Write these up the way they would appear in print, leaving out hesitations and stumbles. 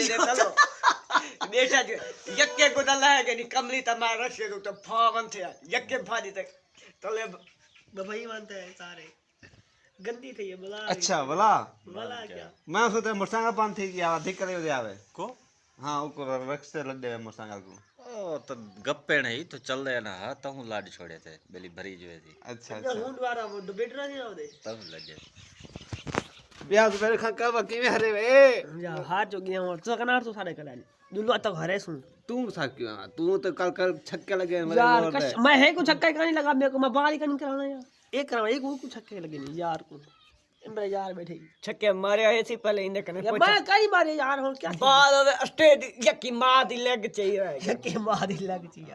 चलो बेटा जो यक्के गुदला है कि कमली तमारा रशे तो फावन थे यक्के फादी तक तले भाई मानते हैं सारे गंदी थी ये बला अच्छा बला क्या मैं सोचता मोटरसाइकिल पान थी कि आवा दिक्कत हो जावे को हां ऊपर रख से लग दे मोटरसाइकिल को ओ तो गप्पे नहीं तो चल रहे ना हाँ तब लाड छोड़े थे बेली भरी जो थी अच्छा अच्छा हुन वाला वो बेटरा नहीं आवदे तब लगे ब्याह तो मेरे खा का की में हरे वे या हाथ जो गया और तो कनार तो सारे करा दुल्ला तो घरे सुन तू सा क्यों तू तो कल छक्के लगे मेरे यार कश मैं है को छक्का नहीं लगा मेरे को मैं बाहर ही नहीं कराना यार एक कराना एक को छक्के लगे नहीं यार को मेरे यार बैठे छक्के मारे आए थी पहले इन्हें कने मैं कई बार यार हो क्या बाल स्टेट यकी मां दी लग चाहिए यकी मां दी लग चाहिए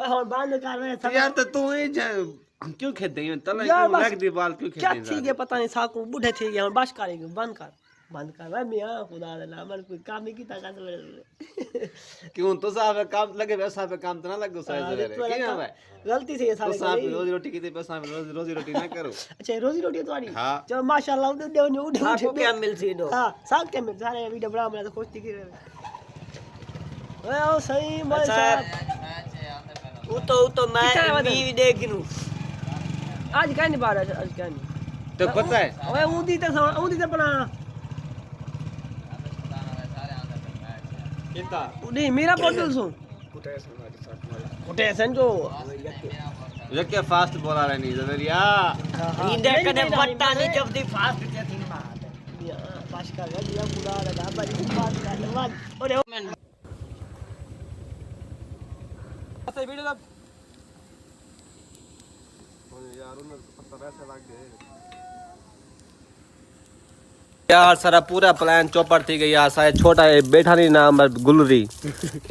और बाल कर रहे यार तो तू ही क्यों खेदे हैं तले क्यों लग दी बाल क्यों खेदे क्या ठीक है पता नहीं साकू बूढ़े थे हम बस करेंगे बंद कर भाई मियां खुदा दा नाम कोई काम ही कीता का क्यों तो साहब काम लगे वैसा पे काम तो ना लगो सारे क्या है गलती से ये तो सारे साहब रोजी रोटी की पैसा रोजी रोटी ना करो अच्छा रोजी रोटी तुम्हारी हां चलो माशाल्लाह उधर दे उठे आपको क्या मिलती दो हां साग के मिल सारे वीडियो बना मैं तो खुश थी ओए ओ सही मैं साहब वो तो मैं भी देखनू आज क्या नहीं बात है आज क्या नहीं तो पता है ओए ऊंधी ते बना कितना नहीं मेरा पोर्टल सो कोटेशन जो ये क्या फास्ट बोला रहे नहीं जरिया इंदे कने पट्टा नहीं जब दी फास्ट के थी बात या पास कर दिया पूरा लगा बड़ी बात कर बाद अरे ऐसे वीडियो लब यार उन्हें पता वैसे लग गए यार सारा पूरा प्लान चौपट थी गई यार शायद छोटा है बैठा नहीं नाम गुलरी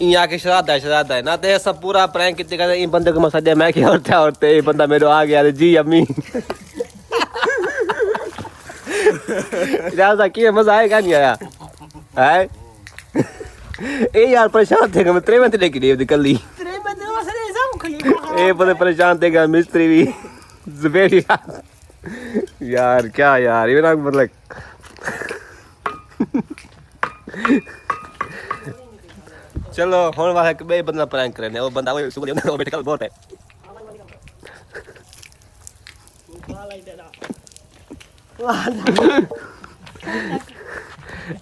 यहाँ के शराधा है ना तो ये सब पूरा प्रैंक कितने का इन बंदे को मसा दिया मैं क्या होते ये बंदा मेरे आ गया जी अम्मी ज्यादा किया मजा आएगा नहीं आया है ए यार परेशान थे मैं त्रे में लेके गई कल ही ए बड़े परेशान थे मिस्त्री भी जुबेर यार क्या यार ये ना मतलब चलो होने वाला है बे बंदा प्रैंक करने वो बंदा वो सुबह वो बेटे कल बहुत है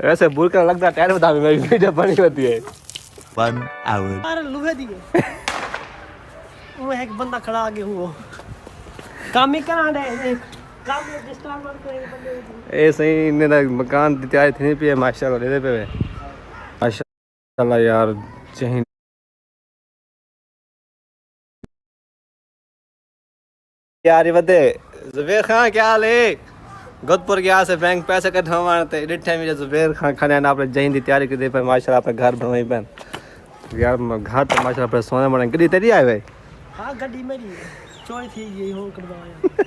वैसे बुरका लगता टायर बता मेरी वीडियो बनी होती है 1 hour अरे लुहे दिए वो एक बंदा खड़ा आगे हुआ काम ही करा दे काम में डिस्टर्ब मत करेंगे बंदे ए सही ने मकान तैयार थे पे माशाल्लाह दे पे माशाल्लाह यार जय यार बदे जुबेर खान क्या हाल है गोदपुर गया से बैंक पैसे कटवाते डिठे में जुबेर खान खाने ना आपने जय दी तैयारी कर दे पर माशाल्लाह अपने घर बनवाई बहन यार घर तो माशाल्लाह पर सोने बने गड्डी तेरी आए भाई हां गड्डी मेरी चोरी थी ये हो करवाया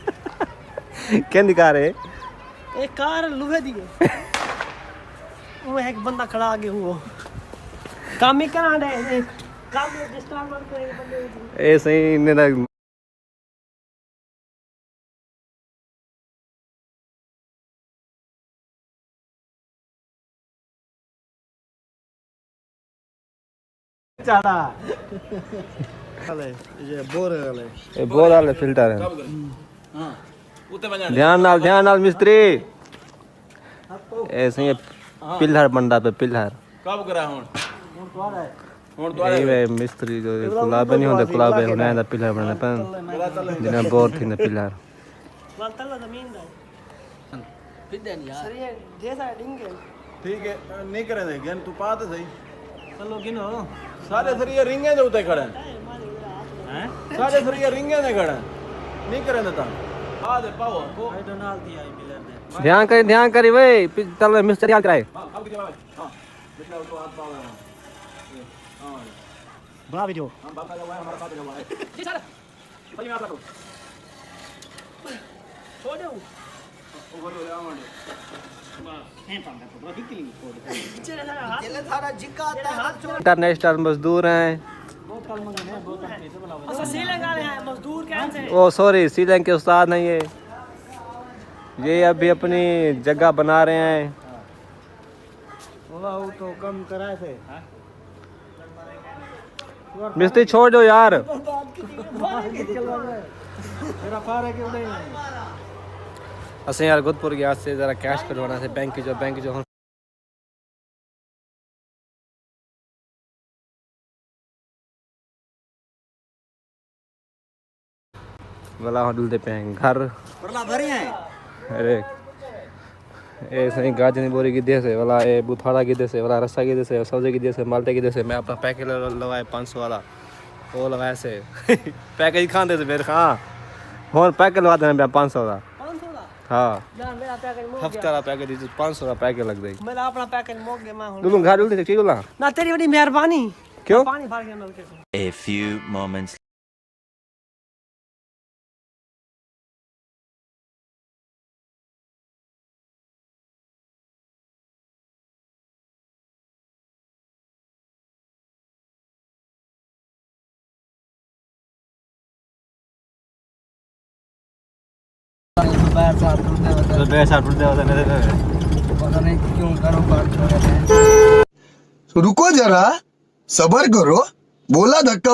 क्या दिखा रहे एक कार लुहे दिए वो एक बंदा खड़ा आगे हुआ काम ही करा दे काम में डिस्टर्ब मत करेंगे बंदे ए सही ने चाड़ा ये बोर वाले फिल्टर है हां उते ध्यान नाल मिस्त्री ऐसे ही पिलर बन रहा पे पिलर कब करा हुन यही वे मिस्त्री जो गुलाब नहीं होता गुलाब है होना है पिलर बनना पर जिन्हें बोर थी ना पिलर वालतला जमीन दा फिदन यार सर ये जैसा डिंगे ठीक है नहीं करे दे गन तू पा तो सही चलो गिनो सारे सरिया रिंगे दे उते खड़े हैं सारे सरिया रिंगे दे खड़े नहीं करे देता आ दे पाओ को आई डोनाल्ड दिया है मिलर ने ध्यान करी भाई चल मिस्त्री हाल कराए अब के भाई हां बिना तो हाथ पाओ हां बड़ा वीडियो हम बात कर हमारा बात कर है जी सर भाई मैं आप लो छोड़ दो ओवर ले आवांगे इंटरनेशनल मजदूर हैं वो सॉरी श्रीलंका के उस्ताद नहीं है ये अभी अपनी जगह बना रहे हैं वो तो कम कराए थे मिस्त्री छोड़ दो यार। असें यार गोदपुर गया से जरा कैश कटवाना से बैंक जो हम वाला होटल दे पे घर अरे ए सही गाजनी बोरी की देश है वाला ए बुथाड़ा की देश है वाला रस्सा की देश है सब्जी की देश है माल्टे की देश है। मैं अपना पैकेज लगाए 500 वाला वो लगाया से पैकेज खान दे से फिर हाँ और पैकेज लगा देना 500 वाला। हाँ हफ्ते वाला पैकेज 500 वाला पैकेज लग जाएगी। मेरा अपना पैकेज मोक गया मैं दुलू घर डुलते ठीक बोला ना तेरी बड़ी मेहरबानी। क्यों पानी भर के नल के A few moments पता नहीं क्यों करो बात छोड़ रहे रुको जरा सबर करो बोला धक्का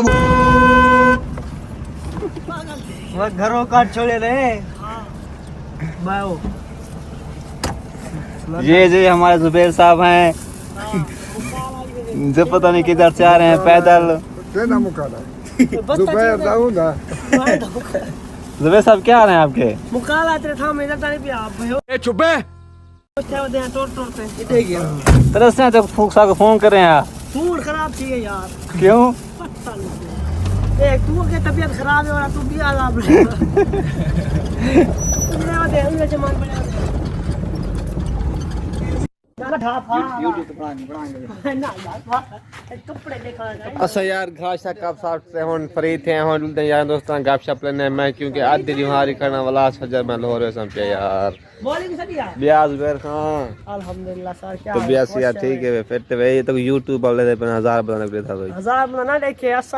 वो घरों का छोड़े रहे ये हमारे जुबैर साहब हैं जो पता नहीं किधर से आ रहे हैं पैदल। जुबैर साहब क्या आ रहे हैं आपके? मुकाला तेरे था मेरा ताने पे आप भयो ए चुप है तरस से तो फूकसा को फोन कर रहे हैं आप। फूड खराब थी यार क्यों? पता नहीं एक तू के तबीयत खराब है और तू भी आराम दे जमान बना कपड़े देखा अच्छा यार घास कब साफ से हुन फ्री थे हुन डुलते यार दोस्तों गपशप लेने मैं क्योंकि आज दिन हमारी करना वाला सजर में लाहौर समझे यार बोली भी सही यार ब्याज बेर हां अल्हम्दुलिल्लाह सर क्या तो ब्याज यार ठीक है फिर तो ये तो YouTube वाले दे 1000 बनाना पड़ता था भाई 1000 बनाना देखे असा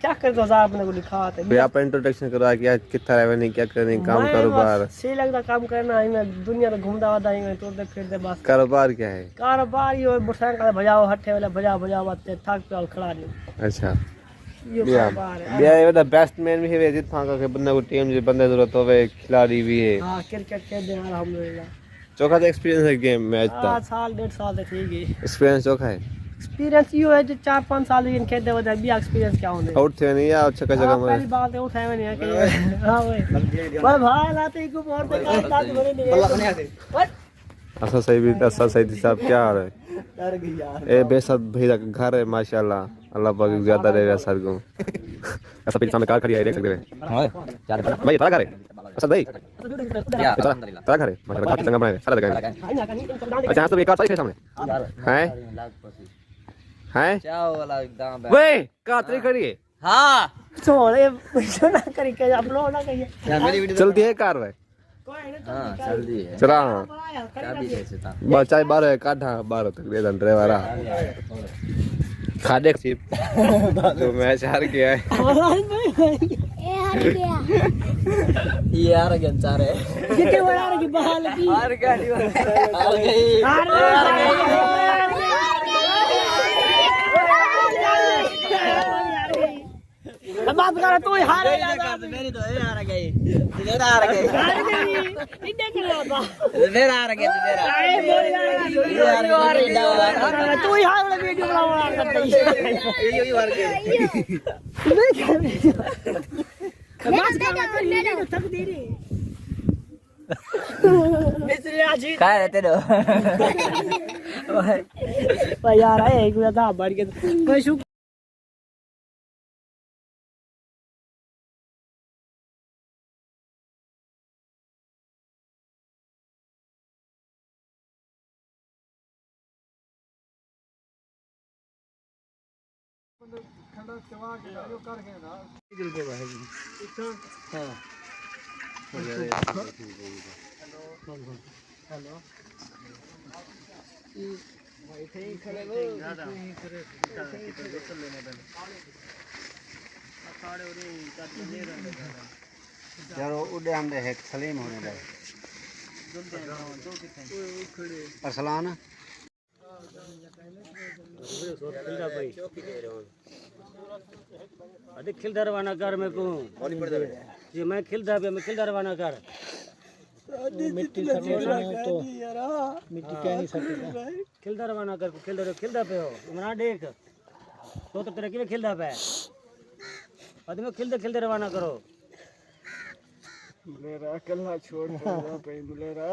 क्या कर दो 1000 अपने को लिखा है भाई आप इंट्रोडक्शन करवा कि आज कितना रेवेन्यू क्या करने काम कारोबार से लगता काम करना है मैं दुनिया में घूमदा वादा है तो दे फिर दे बस कारोबार क्या है? कारोबार ये मोटरसाइकिल बजाओ हट्टे वाले बजा बाते थक पे खड़ा नहीं अच्छा ये कारोबार है बिया ये बेस्ट मैन भी है जित फांका के बंदे को टीम जो बंदे जरूरत होवे खिलाड़ी भी है। हां क्रिकेट खेल दे अल्हम्दुलिल्लाह चोखा तो एक्सपीरियंस है गेम मैच था साल 1.5 साल तक ठीक है एक्सपीरियंस चोखा है एक्सपीरियंस ये है जो 4-5 साल इन खेल दे वजह भी एक्सपीरियंस क्या होने आउट थे नहीं या अच्छा जगह में पहली बात है उठाए में नहीं है कि हां भाई पर भाई लाते को और पे का ताज बने नहीं अच्छा सही भी अच्छा सही साहब क्या आ रहा है डर गई यार ए बेसत भैया का घर है माशाल्लाह अल्लाह पाक ज्यादा दे रहा सर को ऐसा पीछे सामने कार खड़ी है देख सकते हैं हां यार भाई तारा घर है असद भाई या तारा घर है माशाल्लाह काफी चंगा बनाया है सारा जगह अच्छा तो ये कार सही है सामने हैं हैं चाओ वाला एकदम वे कार तेरी खड़ी है हां छोड़े ना करी के अपलोड ना करिए चलती है कार भाई हां जल्दी है चला चाबी कैसे था बस चाय 12 काढ़ा 12 तक दे दन ड्राइवर खादे सिप जो मैच हार गया है ये यार गंचारे कितने बड़ा की बहाल की हार गाड़ी हार गई बात कर तू ही हार मेरी तो हार गई तेरा हार गई इन्ने कर रहा मेरा हार गया तेरा तू ही हार वाला वीडियो बना करता है ये हार गई मैं क्या बात कर तो थक दे रे मिस्त्री अजीत काय रहते नो भाई यार आए एक था बढ़ के मैं शू यार उड़े हमने है सलीम होने लगे अरसलान अरे खिलदा रवाना कर मेरे को ये मैं खिलदा भी मैं खिलदा रवाना कर मिट्टी तो मिट्टी क्या नहीं सकता खिलदा रवाना कर खिलदा पे हो मना देख तो तेरे किवे खिलदा पे आदमी खिलदे खिलदे रवाना करो मेरा कल्ला छोड़ पे मेरा